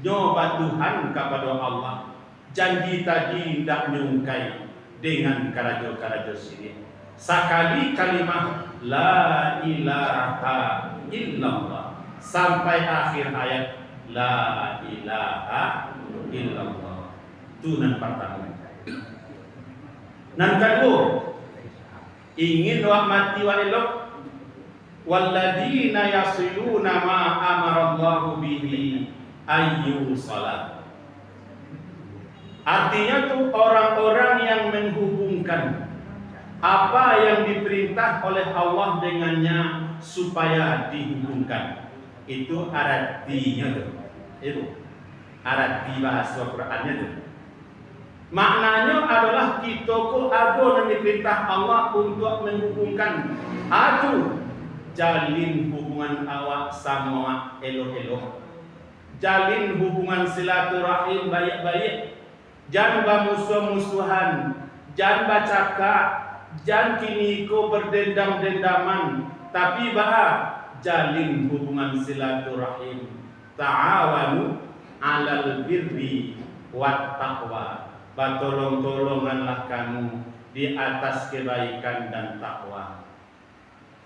Nyoba Tuhan kepada Allah. Janji tadi tidak nyungkai dengan karajo-karajo sini. Sekali kalimat la ilaha illallah sampai akhir ayat la ilaha illallah. Itu nan pertama. Nan kedua, ingin wak mati wa elok, walladzina yasiluna ma amarallahu bihi ayyu salat. Artinya tuh orang-orang yang menghubungkan apa yang diperintah oleh Allah dengannya supaya dihubungkan. Itu artinya tuh. Itu arti bahasa Qur'annya tuh. Maknanya adalah kita ko ada yang diperintah Allah untuk menghubungkan. Aduh, jalin hubungan awak sama elok-elok. Jalin hubungan silaturahim baik-baik. Jangan bermusuh-musuhan, jangan bercakap, jangan kini ko berdendam-dendaman, tapi jalin hubungan silaturahim. Ta'awanu 'alal birri wat taqwa. Batolong-tolonganlah kamu di atas kebaikan dan takwa.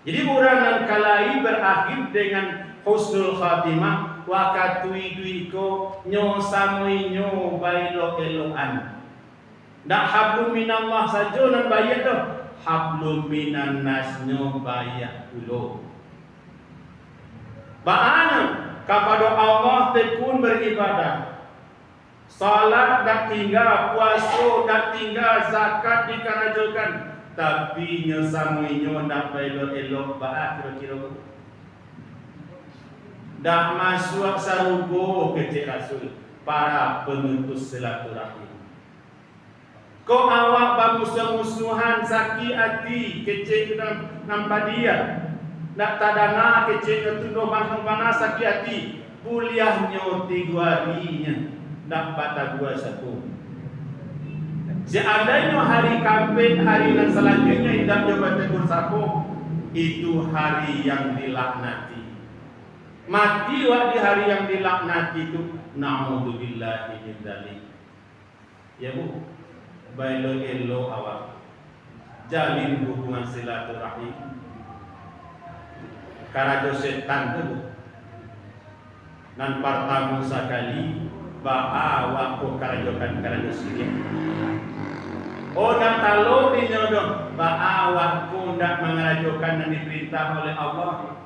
Jadi orang yang kalai berakhir dengan husnul khatimah. Wakatui duiko nyo samui nyo bailo eloan. Dak hablum minallah saja nan bayat doh. Hablum minan nas nyo bayat ulo. Ba'ana kepada Allah tekun beribadah. Salat dak tinggal, puasa dak tinggal, zakat dikarajokan, tapi nya samui nyo dak bailo elok ba kira-kira. Dah masuk sarugo kecik Rasul para pemutus silaturahim. Kau awak bamusuh-musuhan sakit hati kecik nampak dia. Nak tadana kecik tundo bangkang sakit hati. Kuliahnya 3 harinya nak patah 21. Seandainya hari kampanye hari yang selanjutnya tidak coba tegur sapo, itu hari yang dilaknati. Mati di hari yang dilaknati itu, na'udzubillahi min dzalik. Ya Bu, bailo elo awak jalin hubungan silaturahim. Karajo setan tu nan pertama sekali awak ko karajokan karajo sikit. Oh dak talo di nyodong awak ko ndak mengarajokan yang diperintah oleh Allah.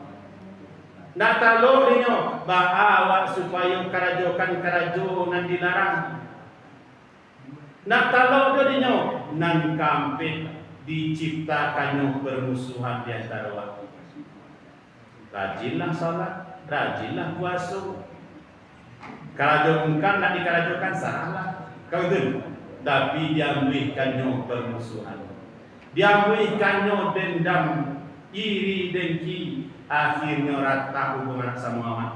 Nak talo dinyo awak supaya karajokan karajo nan dilarang. Nak talo dinyo nan kampit diciptakannya permusuhan di antara awak. Rajinlah salat, rajinlah puasa. Karajokan nak dikarajokan salah. Kau itu, tapi diambilkannya permusuhan. Diambilkannya dendam, iri dengki. Akhirnya rata hubungan sama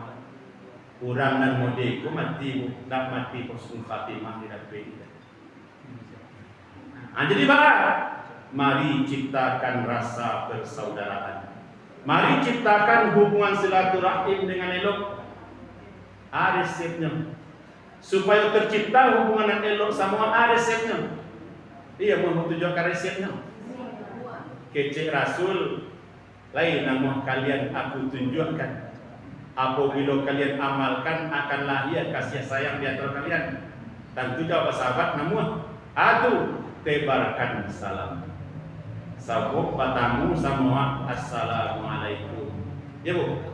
orang dan modeku mati nak mati husnul khatimah tidak beda. Jadi mari ciptakan rasa persaudaraan. Mari ciptakan hubungan silaturahim dengan elok. Ada resepnya. Supaya tercipta hubungan yang elok sama ada resepnya. Iya mau tunjukkan resepnya. Kecik Rasul lain nama kalian aku tunjukkan. Apabila kalian amalkan akan lahir kasih sayang di antara kalian. Dan tu jawab sahabat namun atu tebarkan salam. Sabuk batamu sama assalamualaikum. Ya Bu.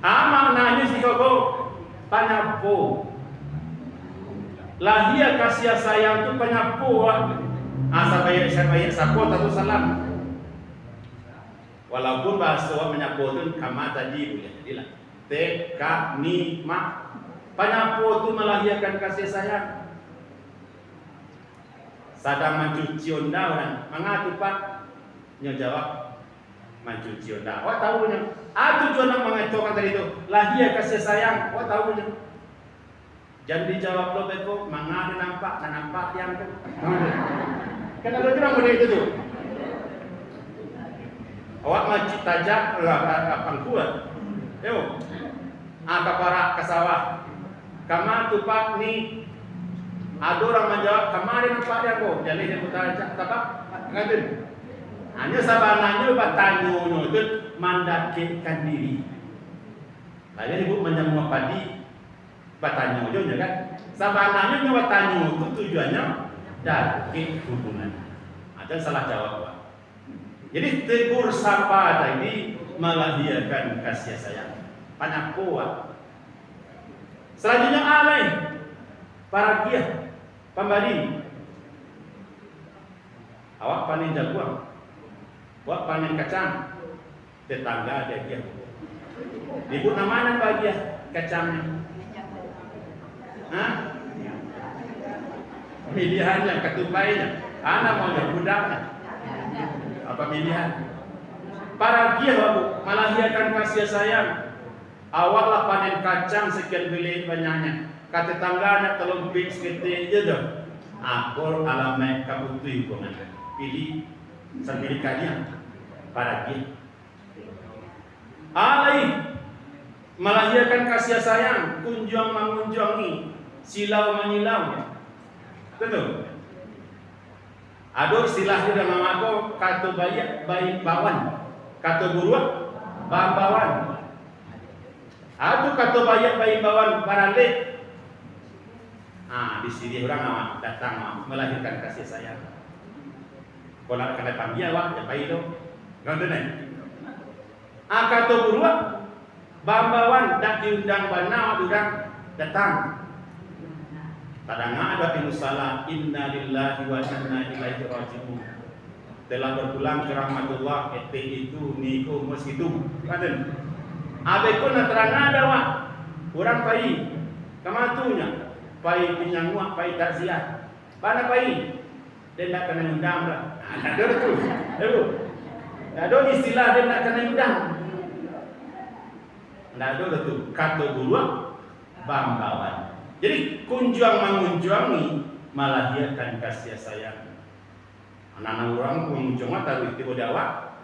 Maknanya si kau panyapo. Lahir kasih sayang tu panyapo. Saya sapot atau salam. Walaupun bahasa menyapotun kama tadi boleh jadilah. Teka ni ma. Penyapu itu melahirkan kasih sayang. Sadang mencuci onda orang. Mengatu pak? Nya jawab mencuci onda. Wah tahu nya. Tujuan nak mengatakan tadi itu lahir kasih sayang. Wah tahu nya. Jangan dijawab lo beko. Mengadu nampak yang tu. Kan ada orang boleh itu tu. Awak majid tajak pangkuat. Yo. Kaparak ke sawah. Kamar tupak ni ada orang menjawab kemarin nampak dia kok. Jadi dia putar ajak tapak. Ngatin. Hanya sabananya bertanya itu mendakitkan diri. Lalu ibu menjamu padi bertanya ujungnya kan. Sabananya bertanya itu tujuannya dakit hubungan. Ada salah jawab Pak. Jadi tegur sapa tadi melahirkan kasih sayang. Banyak kuat. Selanjutnya alai paragia pembali. Awak panen jagung, awak panen kacang, tetangga ada dia. Ibu namanya bahagia kacangnya. Hah? Pilihannya, ketupainya, anak mau budaknya. Apa pilihan? Paragia babu melahirkan kasih sayang. Awaklah panen kacang sekian beli banyaknya. Kata tetangganya tolong beli sekitar je dah. Akor alamat kabutui hubungan. Pilih sambil kalian para dia. Alai melahirkan kasih sayang, kunjung mengunjungi, silau menyilau. Betul. Ada istilah di dalam aku kata bayi bawan, kata buruak bawan. Ada kata bayi bawan paralek. Di sini orang datang melahirkan kasih sayang. Kalau kena panggil awak, ya bayi tu, ngerti ni? Kata buruak bawan dak diundang bana orang datang. Kadang ada salah inna lillahi wa inna ilaihi raji'un. Telah berpulang ke rahmatullah itu niku mesitu. Kaden. Abe ko na terang ada wak. Orang pai kamatunya. Pai pinyangua pai takziah. Bana pai. Dia nak kena undang dah. Ada tu. Ada istilah dia nak kena undang. Ada tu kata buruak bambawan. Jadi kunjung mengunjungi melahirkan kasih sayang. Anak-anak orang mengunjungi taruh itu awak,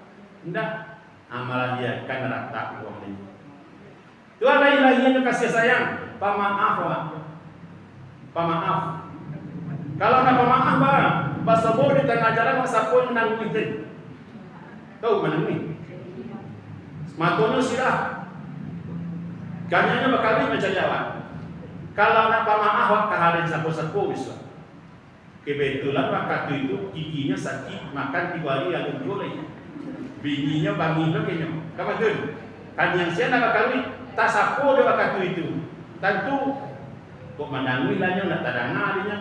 hendak melahirkan rata uang ini. Itu adalah lahirnya kasih sayang, pemaaf awak, pemaaf. Kalau nak pemaaf barang, bahasa boh di tengah jalan masa pun menanggung itu. Tahu menanggung? Matono sirah, kanyanya bakal mencari awak. Kalau nak pamaah awak kahalin sapo-sapo bisa. Kebetulan waktu itu giginya sakit makan 3 hari yang boleh. Bininya bangun kayaknya. Kapan tu? Kan yang saya nak kawin tak sapo dia waktu itu. Tentu kok menangui lahnya nak tadana adanya.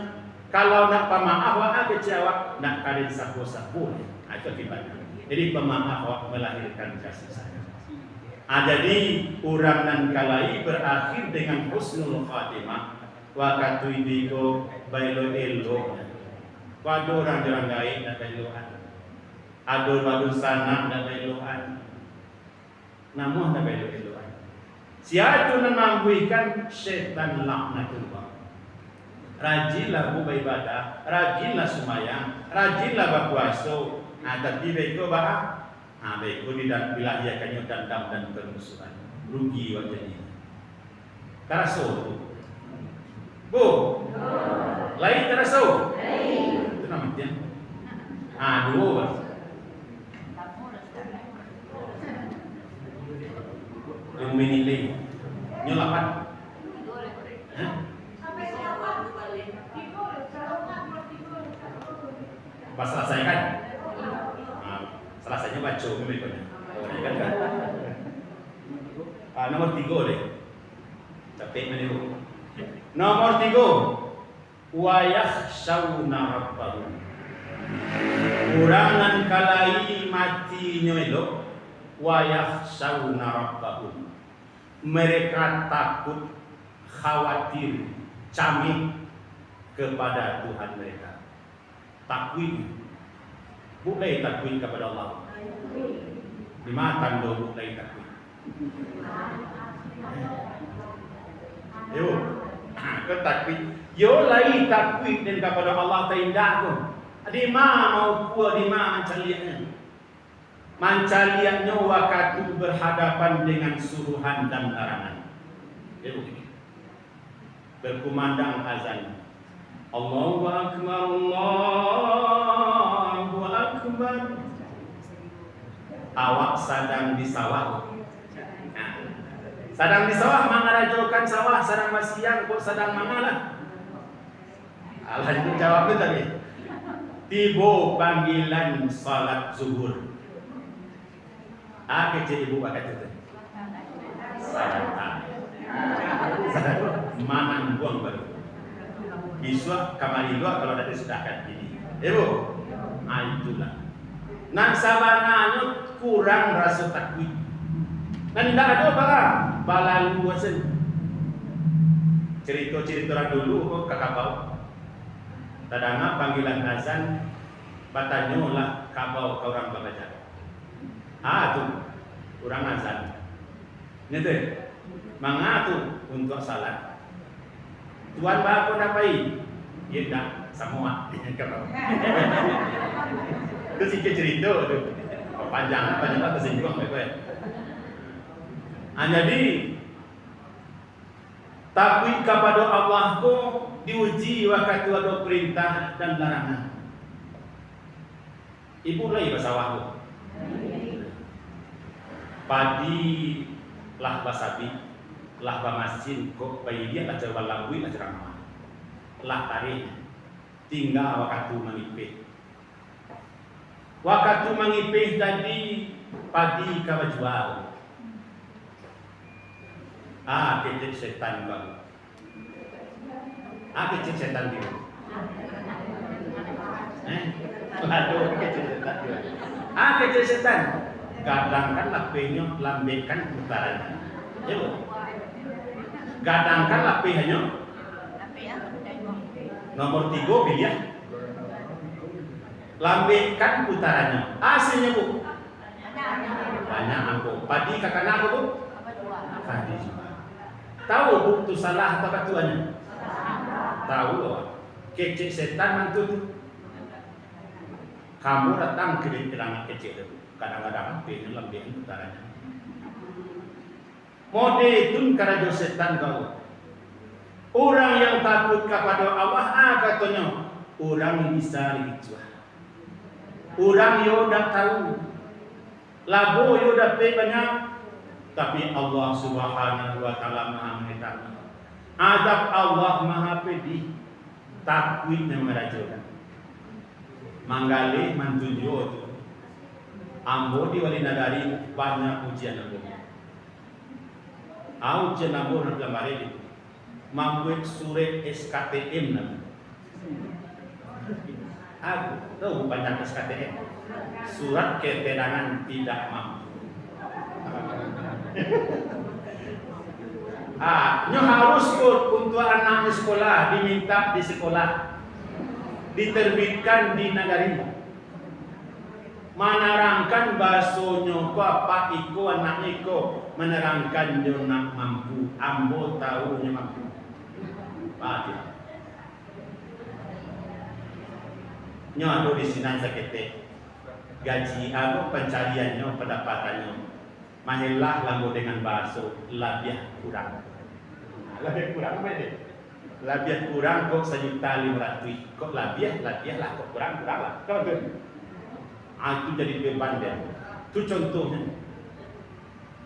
Kalau nak pamaah awak kecewa nak kalin sapo-sapo. Itu akibatnya. Jadi pamaah awak melahirkan kasih sayang. Jadi orang nan kalai berakhir dengan husnul khatimah. Waktu itu bailo elo. Wado orang jalan gaib dan bailoan. Ado badu sana dan bailoan. Namun dan bailoan. Siapa yang mengambilkan syaitan laknatullah. Rajinlah beribadah, rajinlah sembahyang, rajinlah berpuasa. Tapi begitu bah. Baik, tidak bila ia kanyo dendam dan permusuhan, rugi wajahnya. Teraso, bu, lain teraso, itu namanya. Dua. Yang menilai, nyolapan. Pas selesaikan. Rasanya baca memang kan. Nomor 3 deh. Tapi meniru. Nomor 3. Wa yakhshawna rabbahum. Urangan kalai mati nyoelo wayah sauna rabbahum. Mereka takut, khawatir, camik kepada Tuhan mereka. Takwid, bukan takwid kepada Allah. Lima tanda bukan takwid. Yo, ke takwid. Yo lai takwid dan kepada Allah terindah tu. Di mana mau kuah di mana mencaliannya? Mencaliannya waktu berhadapan dengan suruhan dan larangan. Yo, berkumandang azan. Allahu Akbar, Allahu Akbar. Awak sedang di sawah. Nah, sedang di sawah, mengarajokan sawah, sedang siang kok sedang mangalah. Allah itu jawabnya tadi. Tibo panggilan salat zuhur. Kecil ibu pakai itu. Salat. Mangan buang baru. Iswa kamari dua kalau ada sedekah gini. Ibu, itulah. Nan sabananya kurang rasa takwid. Nan tidak ada barang balalu wasen. Cerita-cerita orang dulu kok kakak bau. Tadanga panggilan azan batanyo lah kabau ke orang babaja. Tu orang azan. Nete, mangatu untuk salat. Tuan bako napai? Iya dah, semua. Itu sih cerita tu. Panjang tersinggung baik-baik. Jadi takwid kepada Allah ko diuji waktu ada perintah dan larangan. Ibu lagi bersawah tu. Padi lah basabi, lah bamasin kok bayi dia lah cerita langui lah ceramah. Lah tarik tinggal waktu mengipih. Waktu mengipih tadi padi kau jual. Kecil setan bang. Kecil setan dia. Aduh kecil setan dia. Kecil setan. Gadangkan lapenya, lambekan putarannya. Gadangkan lapenya. Nomor 3 pilih. Lambekan putarannya. Hasilnya bu. Banyak aku. Padi kakak aku bu. Padi juga. Tahu bu tu salah atau katuannya? Tahu loh. Kecil setan mantu tu. Kamu datang ke kelangan kecil itu. Kadang-kadang pengen lambekan putarannya. Mode itu karajo setan kau. Orang yang takut kepada Allah katanya orang bisa dijual. Orang yo dah tahu, labo yo dah banyak, tapi Allah Subhanahu Wa Taala Maha mengetahui. Azab Allah Maha pedih, takwid yang merajakan. Manggale mantujo tu, ambo di wali nagari banyak ujian ambo. Ujian ambo nak lamare di, membuat surat SKTM nak. Aku tahu banyak SKTM. Surat keterangan tidak mampu. Nyo harus untuk anak di sekolah diminta di sekolah, diterbitkan di negari. Menerangkan bahasonyo ko apa iko anak iko menerangkan nyo nak mampu. Ambo tahu nyo mampu. Nyo ada di sini sakete gaji aku pencariannya pendapatannya mahilah lambo dengan bahasa labiah kurang apa ini? Labiah kurang kok 1.500.000 kok labiah lah kok kurang lah kau tu itu jadi beban dia. Itu contohnya.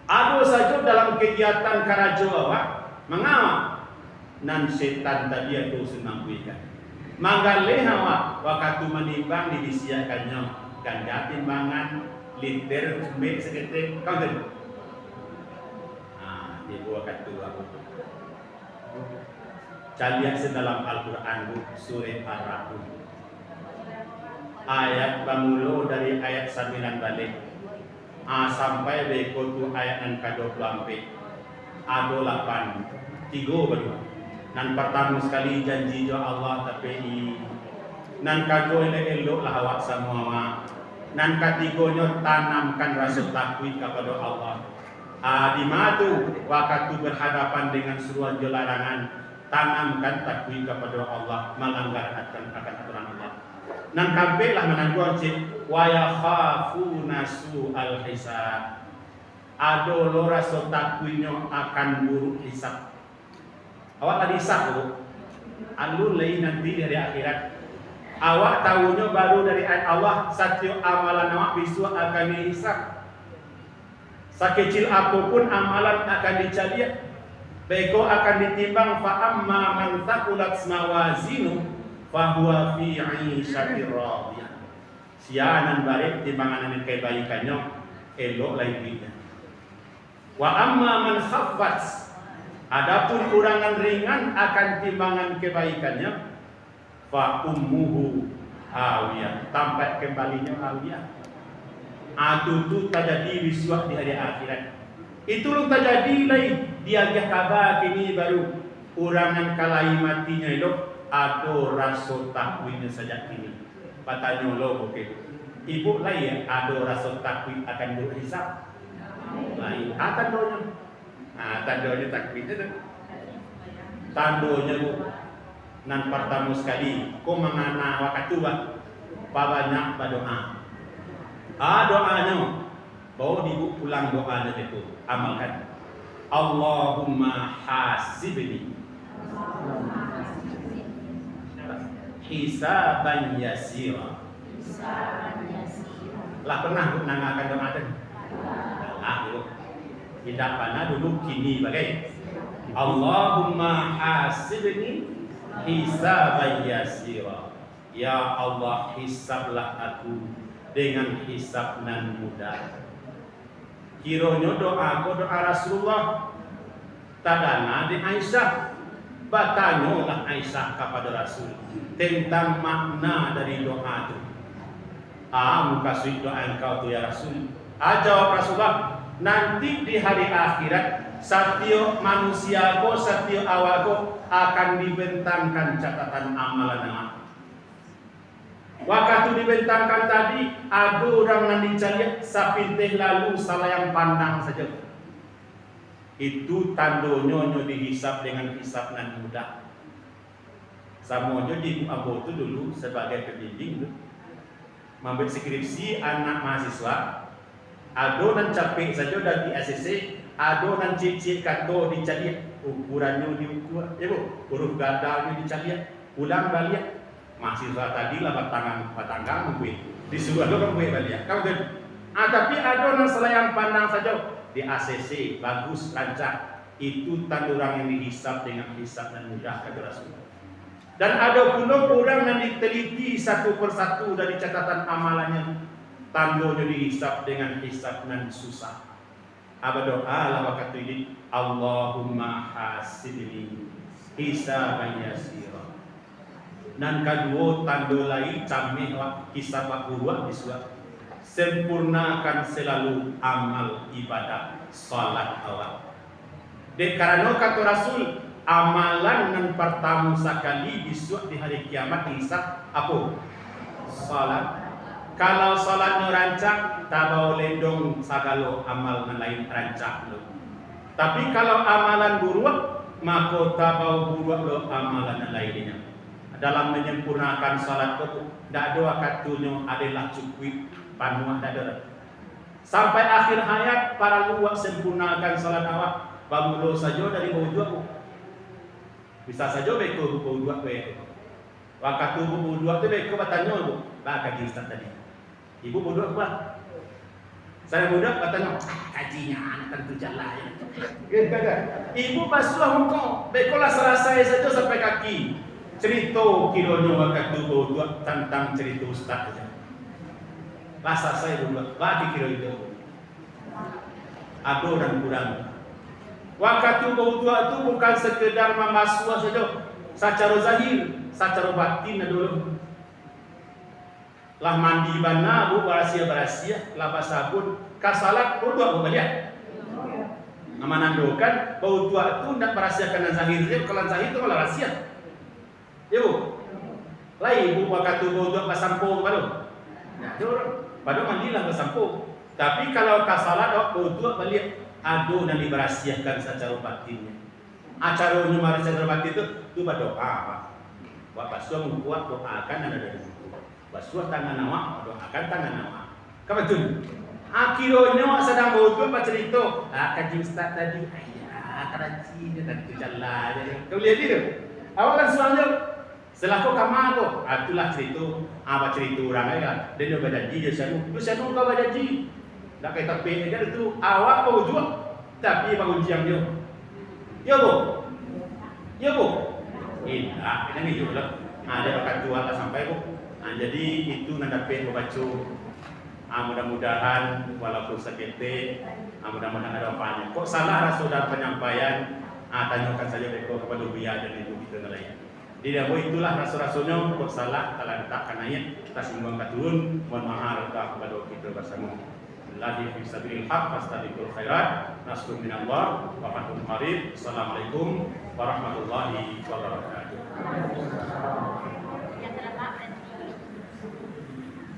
Ada saja dalam kegiatan karajo awak mengawak nan setan tadi itu senampuikan. Manggaleh awak waktu menimbang dibisiakannya ganda timbangan liter cumbe seketik kau tu. Ibu akan tua. Calian sedalam Al-Quran surah Ar-Rahman. ayat bamulo dari ayat 9 balik sampai beko tu ayat nan ke-20 ado 8 tigo baru nan pertama sekali janji jo Allah tapi nan kadua elok lah awak semua nan ketigonya tanamkan rasa takut kepada Allah. Di madu waktu berhadapan dengan seruan larangan, tanamkan takut kepada Allah, melanggar akan aturan Allah. Nan kampailah menangguan cik wa yakhafuna su'al hisab. Ado lo rasa takutnya akan buruk hisab. Awak tadi hisab tu, alun lain nanti dari akhirat. Awak tahunya baru dari ayat Allah setiap amalan awak besok akan dihisab. Sekecil apapun amalan akan dicari, beko akan ditimbang. Fa amma man thaqulat mawazinu fa huwa fi 'ishatir radiyah. Sianan balik timbangan yang kebaikannya elok lainnya. Wa amma man khaffat, adapun kurangan ringan akan timbangan kebaikannya, fa ummuhu hawiyah, tampak kembalinya hawiyah. Itu tu terjadi riswah di hari akhirat. Itu lu terjadi lain dia kabar kini baru urangan kalai matinya itu ado rasa takwinnya saja kini. Patanya lo okey. Ibu lain ado rasa takwin akan berhisab. Lain tandonya. Tandonya takwin itu. Tandonya bu nan pertama sekali ko mangana waktu banyak berdoa. Doanya bawa dibu pulang doanya itu amalkan. Allahumma hasibni hisaban yasira. Lah pernah nangakan doa tadi? Dulu. Tidak pernah dulu kini bagai Allahumma hasibni hisaban yasira. Ya Allah, hisablah aku dengan hisab nan mudah. Kiranya doa Rasulullah tadana di Aisyah, batanyolah Aisyah kepada Rasul tentang makna dari doa itu. Muka suit doa engkau tu ya Rasul. Jawab Rasulullah, nanti di hari akhirat setiap manusia ko, setiap awak ko akan dibentangkan catatan amalan awak. Waktu dibentangkan tadi, ada orang yang dicari sapintih lalu salah yang pandang saja. Itu tandonyo dihisap dengan hisap nan mudah. Samonya di Abu itu dulu sebagai pembimbing, membuat skripsi anak mahasiswa. Ada nan capek saja dari ACC, ada nan cicit kanto dicari ukurannya diukur, ya bu, huruf gadanya dicari, ulang balik. Mahasiswa tadi lah batanggang gue disuruh lo gue balik kau kan tapi ada orang yang pandang saja di ACC bagus lancar itu tanduran yang dihisap dengan hisap dan mudah kata Rasulullah. Dan ada pula orang yang diteliti satu persatu dari catatan amalannya, tandonya dihisap dengan hisap dan susah. Apa doa lah waktu ini Allahumma hasibni hisaban yasira. Dan kedua tanda lain camih kisah buruah disuat sempurnakan selalu amal ibadah salat awak. Dan karena kata Rasul amalan yang pertama sekali disuat di hari kiamat hisab apa? Salat. Kalau salatnya rancak tak boleh dong sagalo amal yang lain rancak lo. Tapi kalau amalan buruah maka tak boleh buruah lo amalan yang lainnya. Dalam menyempurnakan salat itu tidak ada waktunya adalah cukup panuh ada. Sampai akhir hayat para luak sempurnakan salat awak bangulo saja dari wudhu. Bisa saja beko wudhu beko. Waktu wudhu itu beko bertanya bu, lah kaji Ustaz tadi. Ibu wudhu apa? Saya wudhu bertanya, kajinya anak tentu jalan. Ibu basuh muka, beko lah selesai saja sampai kaki. Cerita kilonya waktu wudhu tentang cerita Ustaz saja. Rasa saya wudhu, bagi kilo itu. Ada dan kurang. Waktu wudhu itu bukan sekedar membasuh saja, secara zahir, secara batin dulu. lah mandi bana bu barasia lah basabun kasalat berdua bu balik amanandokan bau tua itu ndak merahasiakan zahir dia kalau zahir itu malah rahasia ya bu lain bu waktu bau tua pasampo baru nah baru mandilah pasampo tapi kalau kasalat bau tua balik ado dan diberahasiakan secara batinnya acara nyumari secara batin itu berdoa apa buat basuh membuat doakan ada dari buku basuh tangan awak doakan tangan awak kebetul akhirnya sedang bodoh baca cerita kaji ustaz tadi ayah keraji dia tadi jalan kau lihat dia awak kan soalnya setelah kau kamar tu itulah cerita apa cerita orang kan dia berjanji dia sanu kau berjanji nak kata pe dia tu awak bodoh tapi bangun jam dia ya bu ini juga ada bakat tua tak sampai bu jadi itu nanda pe membaca mudah-mudahan walaupun sekete mudah-mudahan ada apanya kok salah sudah penyampaian tanyakan saja mereka kepada Buya dan ibu kita lain tidak boleh itulah rasul-rasulnya kok salah kalau letakkan ayat kita sembang katurun mohon maaf kepada kita bersama Allahi fi sabilil haq fastabiqul khairat nasrun minallah wa fathun qarib assalamualaikum warahmatullahi wabarakatuh